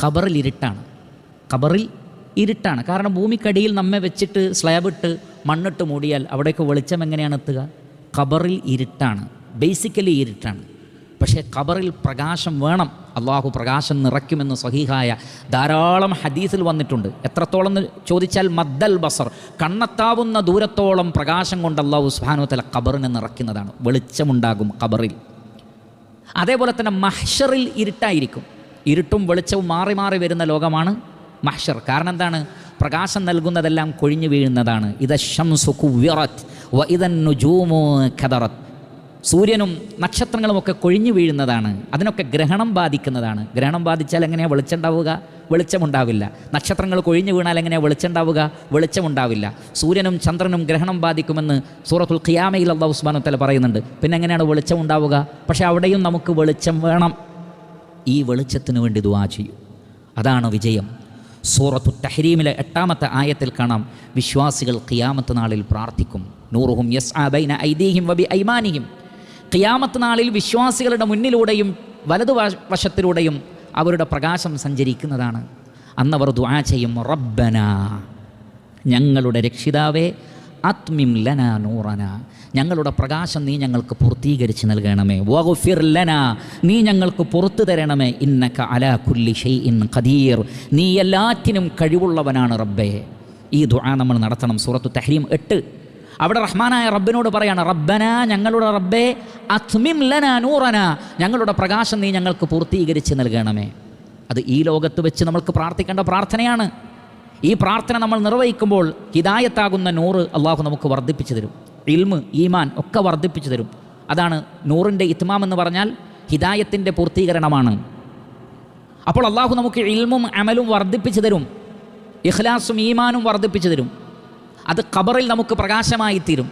ഖബറിൽ ഇരുട്ടാണ്. ഖബറിൽ ഇരുട്ടാണ്. കാരണം ഭൂമിക്കടിയിൽ നമ്മെ വെച്ചിട്ട് സ്ലാബിട്ട് മണ്ണിട്ട് മൂടിയാൽ അവിടേക്ക് വെളിച്ചം എങ്ങനെയാണ് എത്തുക? ഖബറിൽ ഇരുട്ടാണ്, ബേസിക്കലി ഇരുട്ടാണ്. പക്ഷേ ഖബറിൽ പ്രകാശം വേണം. അള്ളാഹു പ്രകാശം നിറയ്ക്കുമെന്ന് സ്വഹീഹായ ധാരാളം ഹദീസിൽ വന്നിട്ടുണ്ട്. എത്രത്തോളം എന്ന് ചോദിച്ചാൽ മദ്ദൽ ബസർ, കണ്ണെത്താവുന്ന ദൂരത്തോളം പ്രകാശം കൊണ്ട് അള്ളാഹു സുബ്ഹാനഹു വ തആല ഖബറിനെ നിറയ്ക്കുന്നതാണ്. വെളിച്ചമുണ്ടാകും ഖബറിൽ. അതേപോലെ തന്നെ മഹ്ശറിൽ ഇരുട്ടായിരിക്കും. ഇരുട്ടും വെളിച്ചവും മാറി മാറി വരുന്ന ലോകമാണ് മഹ്ശർ. കാരണം എന്താണ്? പ്രകാശം നൽകുന്നതെല്ലാം കൊഴിഞ്ഞു വീഴുന്നതാണ്. ഇദ ശംസു കുവ്വിറത് വ ഇദൻ നുജൂമു കദറത്. സൂര്യനും നക്ഷത്രങ്ങളുമൊക്കെ കൊഴിഞ്ഞു വീഴുന്നതാണ്. അതിനൊക്കെ ഗ്രഹണം ബാധിക്കുന്നതാണ്. ഗ്രഹണം ബാധിച്ചാൽ എങ്ങനെയാണ് വെളിച്ചം ഉണ്ടാവുക? വെളിച്ചമുണ്ടാവില്ല. നക്ഷത്രങ്ങൾ കൊഴിഞ്ഞു വീണാൽ എങ്ങനെയാണ് വെളിച്ചം ഉണ്ടാവുക? വെളിച്ചമുണ്ടാവില്ല. സൂര്യനും ചന്ദ്രനും ഗ്രഹണം ബാധിക്കുമെന്ന് സൂറത്തുൽ ഖിയാമയിൽ അല്ലാഹു സുബ്ഹാനഹു വ തആല പറയുന്നുണ്ട്. പിന്നെ എങ്ങനെയാണ് വെളിച്ചം ഉണ്ടാവുക? പക്ഷേ അവിടെയും നമുക്ക് വെളിച്ചം വേണം. ഈ വെളിച്ചത്തിന് വേണ്ടി ദുആ ചെയ്യും. അതാണ് വിജയം. സൂറത്തു തഹ്രീമിലെ 8-ാമത്തെ ആയത്തിൽ കാണാം, വിശ്വാസികൾ ഖിയാമത്ത് നാളിൽ പ്രാർത്ഥിക്കും. നൂറുഹും യസ്ആ ബൈന ഐദീഹിം വബി ഐമാനിഹിം. ഖിയാമത്ത് നാളിൽ വിശ്വാസികളുടെ മുന്നിലൂടെയും വലതുവശത്തിലൂടെയും അവരുടെ പ്രകാശം സഞ്ചരിക്കുന്നതാണ്. അന്നവർ ദുആ ചെയ്യും, റബ്ബനാ, ഞങ്ങളുടെ രക്ഷിതാവേ, അത്മിം ലനാ നൂറന, ഞങ്ങളുടെ പ്രകാശം നീ ഞങ്ങൾക്ക് പൂർത്തീകരിച്ച് നൽകണമേ. വഗ്ഫിർ ലനാ, നീ ഞങ്ങൾക്ക് പുറത്തു തരണമേ. ഇന്നക അലാ കുല്ലി ഷൈഇൻ ഖദീർ, നീ എല്ലാറ്റിനും കഴിവുള്ളവനാണ് റബ്ബേ. ഈ ദുആ നമ്മൾ നടത്തണം. സൂറത്തു തഹ്രീം 8. അവിടെ റഹ്മാനായ റബ്ബിനോട് പറയാണ്, റബ്ബന, ഞങ്ങളുടെ റബ്ബേ, അത്മിം ലനാ നൂറന, ഞങ്ങളുടെ പ്രകാശം നീ ഞങ്ങൾക്ക് പൂർത്തീകരിച്ച് നൽകണമേ. അത് ഈ ലോകത്ത് വെച്ച് നമ്മൾക്ക് പ്രാർത്ഥിക്കേണ്ട പ്രാർത്ഥനയാണ്. ഈ പ്രാർത്ഥന നമ്മൾ നിർവഹിക്കുമ്പോൾ ഹിദായത്താകുന്ന നൂറ് അള്ളാഹു നമുക്ക് വർദ്ധിപ്പിച്ചു തരും. ഇൽമ്, ഈമാൻ ഒക്കെ വർദ്ധിപ്പിച്ചു തരും. അതാണ് നൂറിൻ്റെ ഇത്മാം എന്ന് പറഞ്ഞാൽ ഹിദായത്തിൻ്റെ പൂർത്തീകരണമാണ്. അപ്പോൾ അള്ളാഹു നമുക്ക് ഇൽമും അമലും വർദ്ധിപ്പിച്ചു തരും. ഇഖ്ലാസും ഈമാനും വർദ്ധിപ്പിച്ചു തരും. അത് ഖബറിൽ നമുക്ക് പ്രകാശമായിത്തീരും.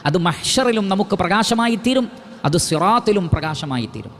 അത് മഹ്ശറിലും നമുക്ക് പ്രകാശമായിത്തീരും. അത് സിറാത്തിലും പ്രകാശമായിത്തീരും.